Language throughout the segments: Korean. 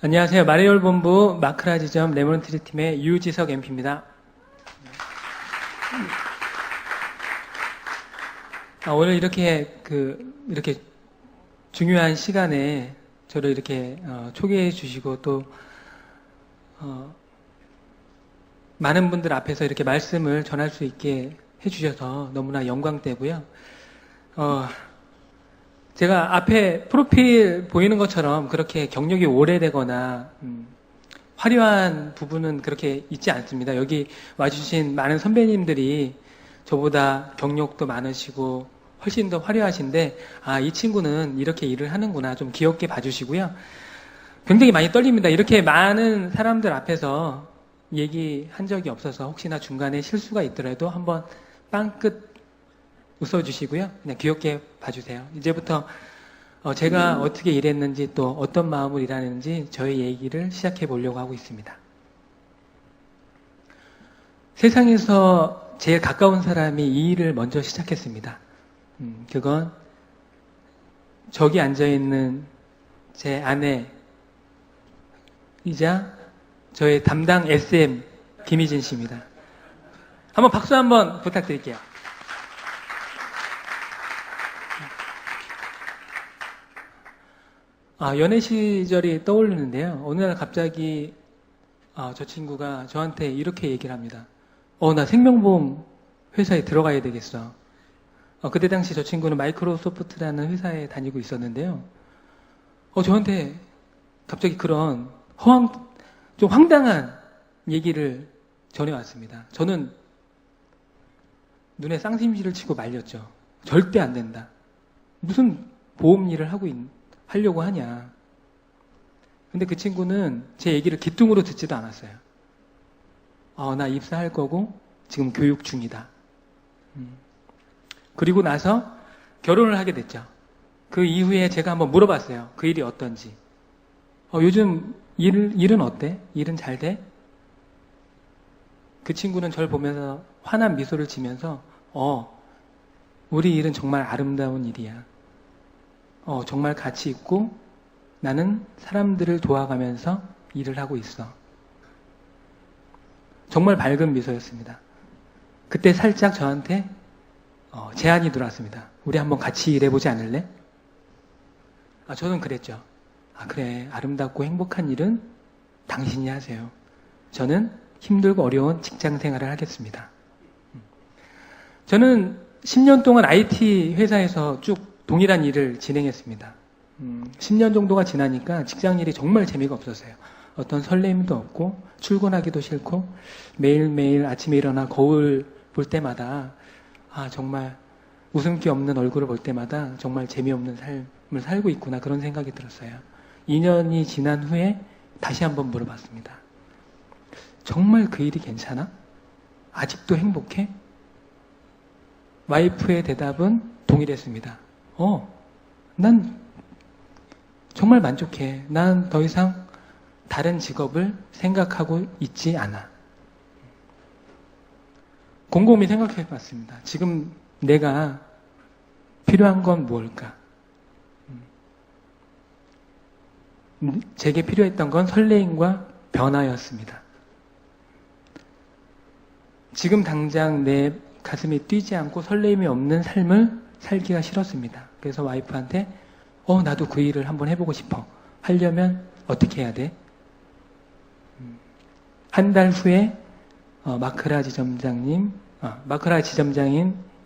안녕하세요. 마리올 본부 마크라 지점 레몬트리 팀의 유지석 MP입니다. 오늘 이렇게 중요한 시간에 저를 이렇게 초대해 주시고 또 많은 분들 앞에서 이렇게 말씀을 전할 수 있게 해주셔서 너무나 영광되고요. 제가 앞에 프로필 보이는 것처럼 그렇게 경력이 오래되거나 화려한 부분은 그렇게 있지 않습니다. 여기 와주신 많은 선배님들이 저보다 경력도 많으시고 훨씬 더 화려하신데 이 친구는 이렇게 일을 하는구나 좀 귀엽게 봐주시고요. 굉장히 많이 떨립니다. 이렇게 많은 사람들 앞에서 얘기한 적이 없어서 혹시나 중간에 실수가 있더라도 한번 빵끝 웃어주시고요. 그냥 귀엽게 봐주세요. 이제부터 제가 어떻게 일했는지 또 어떤 마음으로 일하는지 저의 얘기를 시작해 보려고 하고 있습니다. 세상에서 제일 가까운 사람이 이 일을 먼저 시작했습니다. 그건 저기 앉아있는 제 아내이자 저의 담당 SM 김희진 씨입니다. 한번 박수 한번 부탁드릴게요. 연애 시절이 떠오르는데요. 어느 날 갑자기 저 친구가 저한테 이렇게 얘기를 합니다. 나 생명보험 회사에 들어가야 되겠어. 그때 당시 저 친구는 마이크로소프트라는 회사에 다니고 있었는데요. 저한테 갑자기 그런 좀 황당한 얘기를 전해왔습니다. 저는 눈에 쌍심지를 치고 말렸죠. 절대 안 된다. 무슨 보험 일을 하려고 하냐. 근데 그 친구는 제 얘기를 귀뚱으로 듣지도 않았어요. 나 입사할 거고 지금 교육 중이다. 그리고 나서 결혼을 하게 됐죠. 그 이후에 제가 한번 물어봤어요. 그 일이 어떤지. 요즘 일은 어때? 일은 잘 돼? 그 친구는 저를 보면서 환한 미소를 지면서 우리 일은 정말 아름다운 일이야. 정말 가치 있고 나는 사람들을 도와가면서 일을 하고 있어. 정말 밝은 미소였습니다. 그때 살짝 저한테 제안이 들어왔습니다. 우리 한번 같이 일해보지 않을래? 저는 그랬죠. 그래, 아름답고 행복한 일은 당신이 하세요. 저는 힘들고 어려운 직장 생활을 하겠습니다. 저는 10년 동안 IT 회사에서 쭉 동일한 일을 진행했습니다. 10년 정도가 지나니까 직장 일이 정말 재미가 없었어요. 어떤 설렘도 없고 출근하기도 싫고 매일매일 아침에 일어나 거울 볼 때마다 정말 웃음기 없는 얼굴을 볼 때마다 정말 재미없는 삶을 살고 있구나 그런 생각이 들었어요. 2년이 지난 후에 다시 한번 물어봤습니다. 정말 그 일이 괜찮아? 아직도 행복해? 와이프의 대답은 동일했습니다. 난 정말 만족해. 난 더 이상 다른 직업을 생각하고 있지 않아. 곰곰이 생각해 봤습니다. 지금 내가 필요한 건 무엇일까? 제게 필요했던 건 설레임과 변화였습니다. 지금 당장 내 가슴이 뛰지 않고 설레임이 없는 삶을 살기가 싫었습니다. 그래서 와이프한테 나도 그 일을 한번 해보고 싶어. 하려면 어떻게 해야 돼? 한 달 후에 마크라 지점장인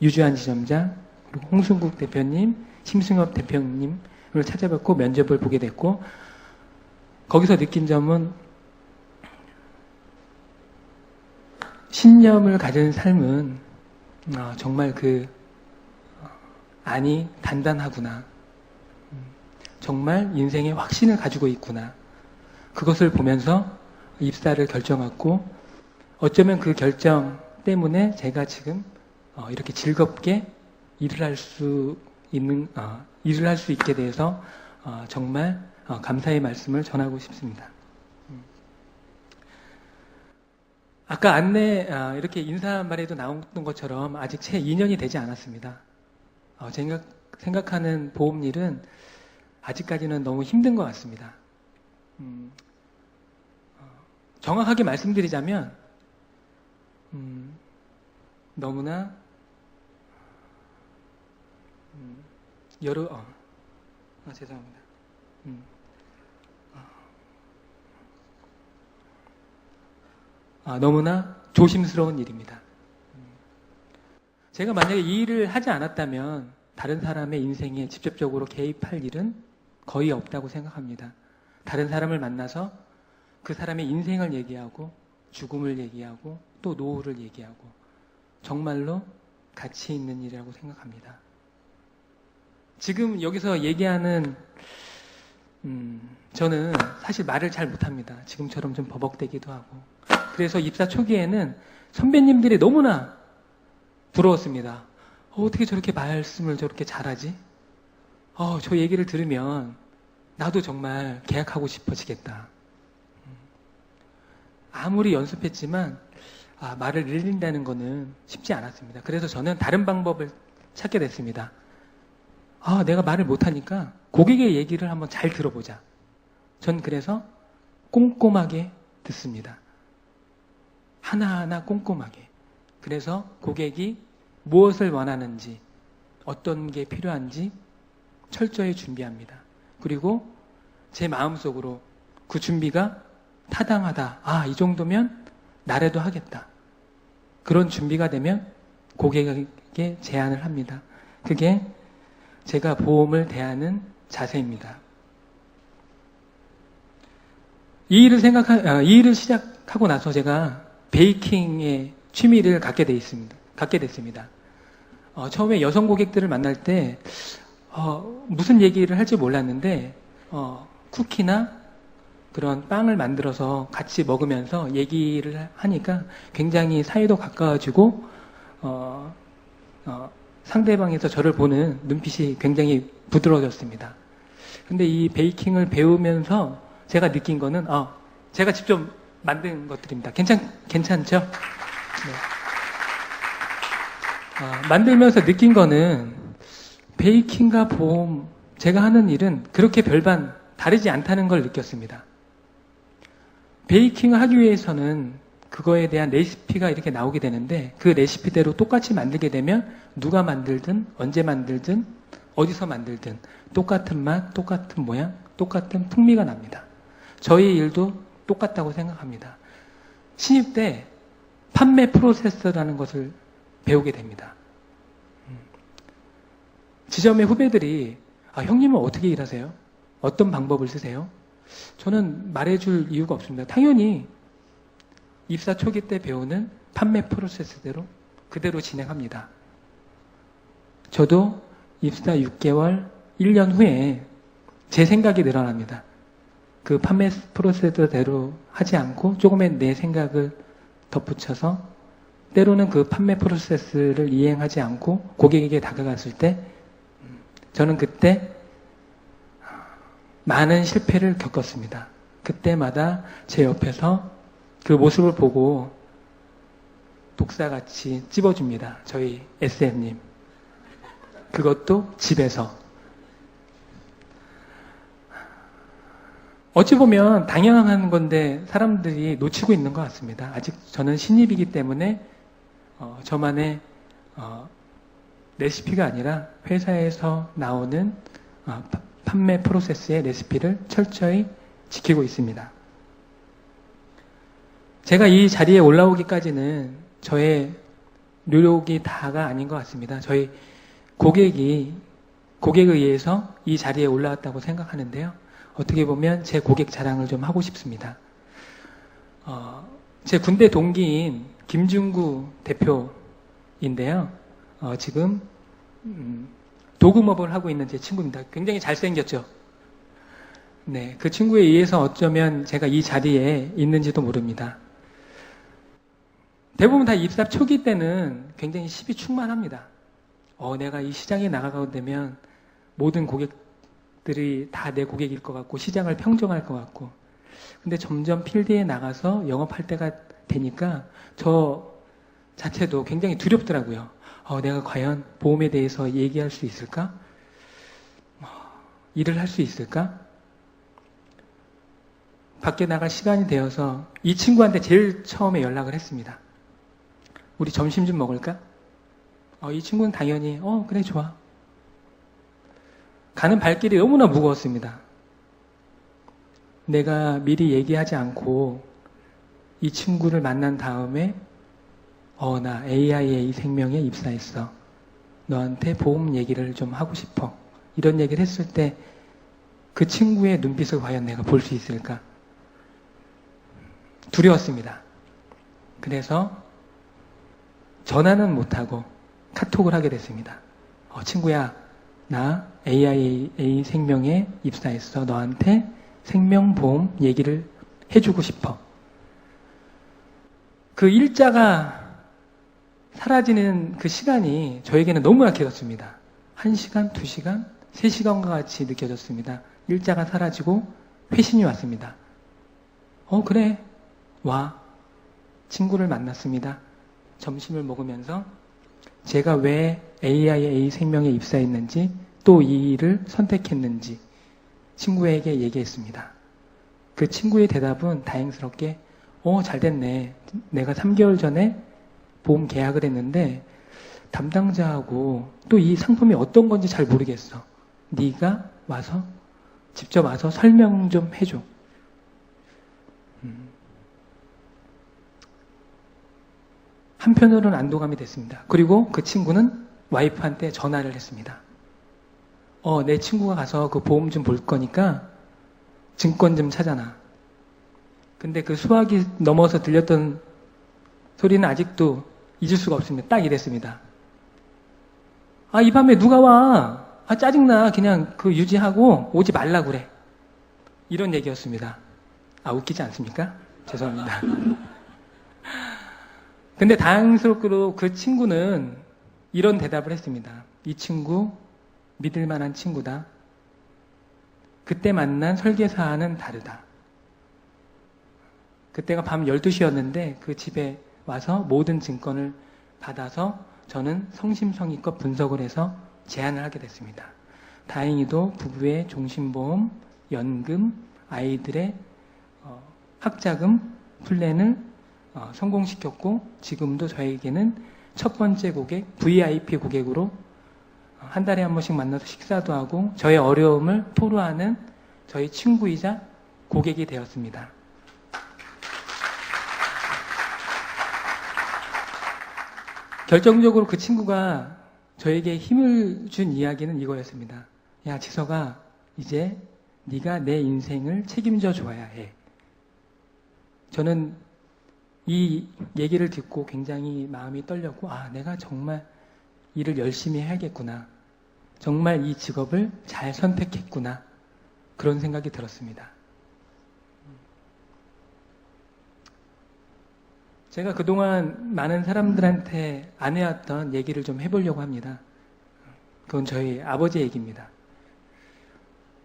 유주한 지점장, 그리고 홍순국 대표님, 심승엽 대표님을 찾아뵙고 면접을 보게 됐고 거기서 느낀 점은 신념을 가진 삶은 정말 안이 단단하구나. 정말 인생에 확신을 가지고 있구나. 그것을 보면서 입사를 결정했고 어쩌면 그 결정 때문에 제가 지금 이렇게 즐겁게 일을 할 수 있게 돼서 정말 감사의 말씀을 전하고 싶습니다. 아까 이렇게 인사말에도 나왔던 것처럼 아직 채 2년이 되지 않았습니다. 생각하는 보험 일은 아직까지는 너무 힘든 것 같습니다. 정확하게 말씀드리자면 너무나 죄송합니다. 너무나 조심스러운 일입니다. 제가 만약에 이 일을 하지 않았다면 다른 사람의 인생에 직접적으로 개입할 일은 거의 없다고 생각합니다. 다른 사람을 만나서 그 사람의 인생을 얘기하고 죽음을 얘기하고 또 노후를 얘기하고 정말로 가치 있는 일이라고 생각합니다. 지금 여기서 얘기하는 저는 사실 말을 잘 못합니다. 지금처럼 좀 버벅대기도 하고. 그래서 입사 초기에는 선배님들이 너무나 부러웠습니다. 어떻게 저렇게 말씀을 저렇게 잘하지? 저 얘기를 들으면 나도 정말 계약하고 싶어지겠다. 아무리 연습했지만 말을 늘린다는 거는 쉽지 않았습니다. 그래서 저는 다른 방법을 찾게 됐습니다. 내가 말을 못하니까 고객의 얘기를 한번 잘 들어보자. 전 그래서 꼼꼼하게 듣습니다. 하나하나 꼼꼼하게. 그래서 고객이 무엇을 원하는지, 어떤 게 필요한지 철저히 준비합니다. 그리고 제 마음속으로 그 준비가 타당하다. 이 정도면 나라도 하겠다. 그런 준비가 되면 고객에게 제안을 합니다. 그게 제가 보험을 대하는 자세입니다. 이 일을 시작하고 나서 제가 베이킹의 취미를 갖게 됐습니다. 처음에 여성 고객들을 만날 때 무슨 얘기를 할지 몰랐는데 쿠키나 그런 빵을 만들어서 같이 먹으면서 얘기를 하니까 굉장히 사이도 가까워지고 상대방에서 저를 보는 눈빛이 굉장히 부드러워졌습니다. 근데 이 베이킹을 배우면서 제가 느낀 거는 제가 직접 만든 것들입니다. 괜찮죠? 네. 만들면서 느낀 거는 베이킹과 보험, 제가 하는 일은 그렇게 별반 다르지 않다는 걸 느꼈습니다. 베이킹을 하기 위해서는 그거에 대한 레시피가 이렇게 나오게 되는데 그 레시피대로 똑같이 만들게 되면 누가 만들든 언제 만들든 어디서 만들든 똑같은 맛, 똑같은 모양, 똑같은 풍미가 납니다. 저희 일도 똑같다고 생각합니다. 신입 때 판매 프로세서라는 것을 배우게 됩니다. 지점의 후배들이 형님은 어떻게 일하세요? 어떤 방법을 쓰세요? 저는 말해줄 이유가 없습니다. 당연히 입사 초기 때 배우는 판매 프로세스대로 그대로 진행합니다. 저도 입사 6개월, 1년 후에 제 생각이 늘어납니다. 그 판매 프로세스대로 하지 않고 조금의 내 생각을 덧붙여서 때로는 그 판매 프로세스를 이행하지 않고 고객에게 다가갔을 때 저는 그때 많은 실패를 겪었습니다. 그때마다 제 옆에서 그 모습을 보고 독사같이 찝어줍니다. 저희 SM님. 그것도 집에서. 어찌 보면 당연한 건데 사람들이 놓치고 있는 것 같습니다. 아직 저는 신입이기 때문에 저만의 레시피가 아니라 회사에서 나오는 판매 프로세스의 레시피를 철저히 지키고 있습니다. 제가 이 자리에 올라오기까지는 저의 노력이 다가 아닌 것 같습니다. 저희 고객에 의해서 이 자리에 올라왔다고 생각하는데요. 어떻게 보면 제 고객 자랑을 좀 하고 싶습니다. 제 군대 동기인 김중구 대표인데요. 지금 도금업을 하고 있는 제 친구입니다. 굉장히 잘생겼죠? 네, 그 친구에 의해서 어쩌면 제가 이 자리에 있는지도 모릅니다. 대부분 다 입사 초기 때는 굉장히 십이 충만합니다. 내가 이 시장에 나가게 되면 모든 고객들이 다 내 고객일 것 같고 시장을 평정할 것 같고 근데 점점 필드에 나가서 영업할 때가 되니까 저 자체도 굉장히 두렵더라고요. 내가 과연 보험에 대해서 얘기할 수 있을까? 일을 할 수 있을까? 밖에 나갈 시간이 되어서 이 친구한테 제일 처음에 연락을 했습니다. 우리 점심 좀 먹을까? 이 친구는 당연히 그래 좋아. 가는 발길이 너무나 무거웠습니다. 내가 미리 얘기하지 않고 이 친구를 만난 다음에 나 AIA 생명에 입사했어. 너한테 보험 얘기를 좀 하고 싶어. 이런 얘기를 했을 때 그 친구의 눈빛을 과연 내가 볼 수 있을까? 두려웠습니다. 그래서 전화는 못하고 카톡을 하게 됐습니다. 친구야, 나 AIA 생명에 입사했어. 너한테 생명보험 얘기를 해주고 싶어. 그 일자가 사라지는 그 시간이 저에게는 너무나 길었습니다. 1시간, 2시간, 3시간과 같이 느껴졌습니다. 일자가 사라지고 회신이 왔습니다. 그래, 와. 친구를 만났습니다. 점심을 먹으면서 제가 왜 AIA 생명에 입사했는지 또 이 일을 선택했는지 친구에게 얘기했습니다. 그 친구의 대답은 다행스럽게 잘 됐네. 내가 3개월 전에 보험 계약을 했는데 담당자하고 또 이 상품이 어떤 건지 잘 모르겠어. 네가 직접 와서 설명 좀 해줘. 한편으로는 안도감이 됐습니다. 그리고 그 친구는 와이프한테 전화를 했습니다. 내 친구가 가서 그 보험 좀 볼 거니까 증권 좀 찾아놔. 근데 그 수화기 넘어서 들렸던 소리는 아직도 잊을 수가 없습니다. 딱 이랬습니다. 이 밤에 누가 와? 짜증나. 그냥 그 유지하고 오지 말라 그래. 이런 얘기였습니다. 웃기지 않습니까? 죄송합니다. 근데 다행스럽게도 그 친구는 이런 대답을 했습니다. 이 친구 믿을 만한 친구다. 그때 만난 설계사와는 다르다. 그때가 밤 12시였는데 그 집에 와서 모든 증권을 받아서 저는 성심성의껏 분석을 해서 제안을 하게 됐습니다. 다행히도 부부의 종신보험, 연금, 아이들의 학자금 플랜을 성공시켰고 지금도 저에게는 첫 번째 고객, VIP 고객으로 한 달에 한 번씩 만나서 식사도 하고 저의 어려움을 토로하는 저희 친구이자 고객이 되었습니다. 결정적으로 그 친구가 저에게 힘을 준 이야기는 이거였습니다. 야, 지석아, 이제 네가 내 인생을 책임져 줘야 해. 저는 이 얘기를 듣고 굉장히 마음이 떨렸고, 내가 정말 일을 열심히 해야겠구나. 정말 이 직업을 잘 선택했구나. 그런 생각이 들었습니다. 제가 그동안 많은 사람들한테 안 해왔던 얘기를 좀 해보려고 합니다. 그건 저희 아버지 얘기입니다.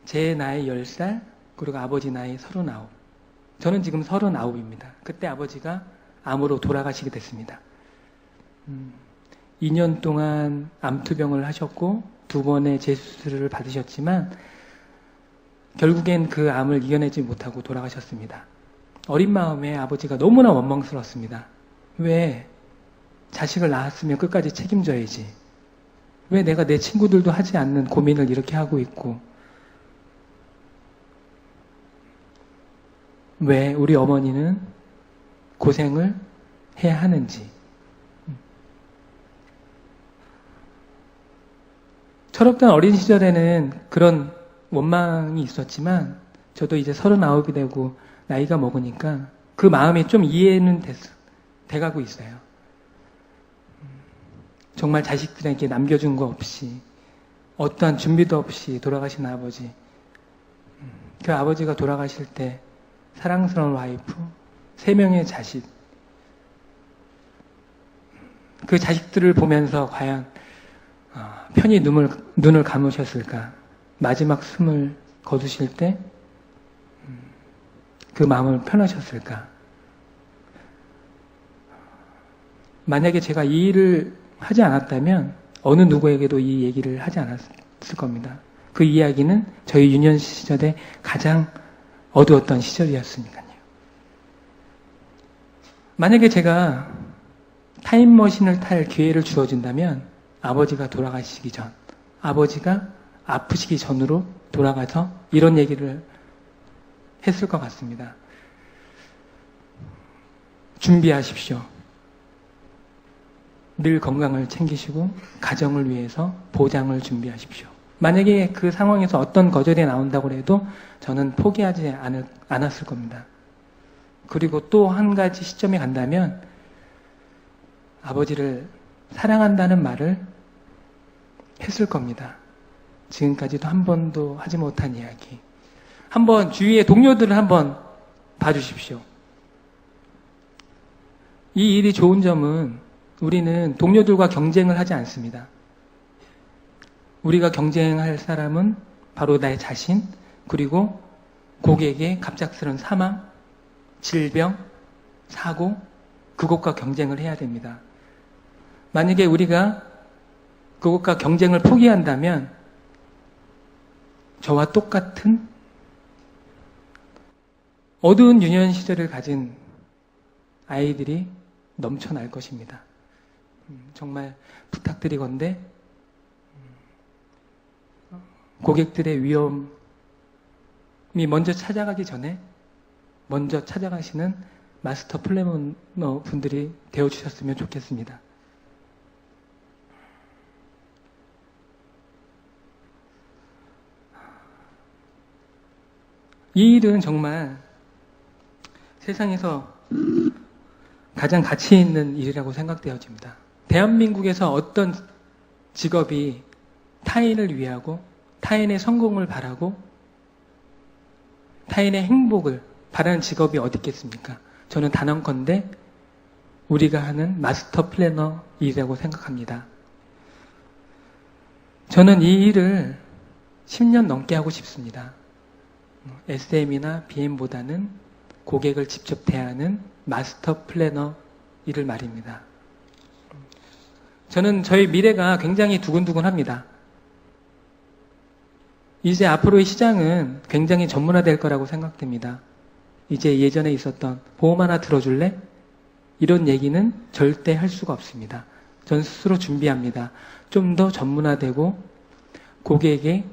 제 나이 10살, 그리고 아버지 나이 39. 저는 지금 39입니다. 그때 아버지가 암으로 돌아가시게 됐습니다. 2년 동안 암투병을 하셨고 2번의 재수술을 받으셨지만 결국엔 그 암을 이겨내지 못하고 돌아가셨습니다. 어린 마음에 아버지가 너무나 원망스러웠습니다. 왜 자식을 낳았으면 끝까지 책임져야지. 왜 내가 내 친구들도 하지 않는 고민을 이렇게 하고 있고 왜 우리 어머니는 고생을 해야 하는지. 철없던 어린 시절에는 그런 원망이 있었지만 저도 이제 39이 되고 나이가 먹으니까 그 마음이 좀 이해는 돼가고 있어요. 정말 자식들에게 남겨준 거 없이 어떠한 준비도 없이 돌아가신 아버지. 그 아버지가 돌아가실 때 사랑스러운 와이프, 3명의 자식. 그 자식들을 보면서 과연 편히 눈을 감으셨을까? 마지막 숨을 거두실 때 그 마음을 편하셨을까? 만약에 제가 이 일을 하지 않았다면 어느 누구에게도 이 얘기를 하지 않았을 겁니다. 그 이야기는 저희 유년 시절에 가장 어두웠던 시절이었으니까요. 만약에 제가 타임머신을 탈 기회를 주어진다면 아버지가 돌아가시기 전, 아버지가 아프시기 전으로 돌아가서 이런 얘기를 했을 것 같습니다. 준비하십시오. 늘 건강을 챙기시고 가정을 위해서 보장을 준비하십시오. 만약에 그 상황에서 어떤 거절이 나온다고 해도 저는 포기하지 않았을 겁니다. 그리고 또 한 가지 시점에 간다면 아버지를 사랑한다는 말을 했을 겁니다. 지금까지도 한 번도 하지 못한 이야기. 한번 주위의 동료들을 한번 봐주십시오. 이 일이 좋은 점은 우리는 동료들과 경쟁을 하지 않습니다. 우리가 경쟁할 사람은 바로 나의 자신, 그리고 고객의 갑작스런 사망, 질병, 사고, 그것과 경쟁을 해야 됩니다. 만약에 우리가 그것과 경쟁을 포기한다면 저와 똑같은 어두운 유년 시절을 가진 아이들이 넘쳐날 것입니다. 정말 부탁드리건대 고객들의 위험이 먼저 찾아가기 전에 먼저 찾아가시는 마스터 플래너 분들이 되어주셨으면 좋겠습니다. 이 일은 정말 세상에서 가장 가치 있는 일이라고 생각되어집니다. 대한민국에서 어떤 직업이 타인을 위하고 타인의 성공을 바라고 타인의 행복을 바라는 직업이 어디 있겠습니까? 저는 단언컨대 우리가 하는 마스터 플래너 일이라고 생각합니다. 저는 이 일을 10년 넘게 하고 싶습니다. SM이나 BM보다는 고객을 직접 대하는 마스터 플래너 일을 말입니다. 저는 저희 미래가 굉장히 두근두근합니다. 이제 앞으로의 시장은 굉장히 전문화될 거라고 생각됩니다. 이제 예전에 있었던 보험 하나 들어줄래? 이런 얘기는 절대 할 수가 없습니다. 전 스스로 준비합니다. 좀 더 전문화되고 고객의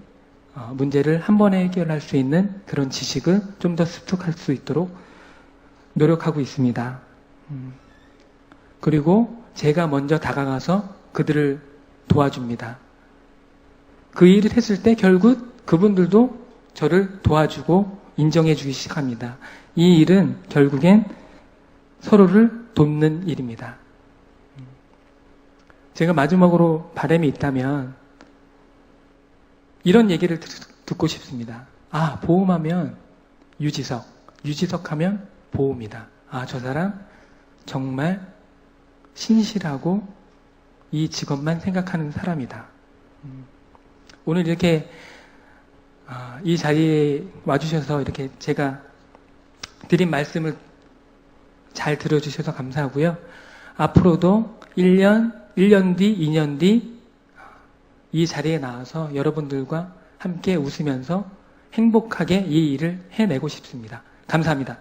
문제를 한 번에 해결할 수 있는 그런 지식을 좀 더 습득할 수 있도록 노력하고 있습니다. 그리고 제가 먼저 다가가서 그들을 도와줍니다. 그 일을 했을 때 결국 그분들도 저를 도와주고 인정해 주기 시작합니다. 이 일은 결국엔 서로를 돕는 일입니다. 제가 마지막으로 바람이 있다면 이런 얘기를 듣고 싶습니다. 아, 보험하면 유지석, 유지석하면 보험이다. 아, 저 사람 정말 신실하고 이 직업만 생각하는 사람이다. 오늘 이렇게 이 자리에 와주셔서 이렇게 제가 드린 말씀을 잘 들어주셔서 감사하고요. 앞으로도 1년 뒤, 2년 뒤 이 자리에 나와서 여러분들과 함께 웃으면서 행복하게 이 일을 해내고 싶습니다. 감사합니다.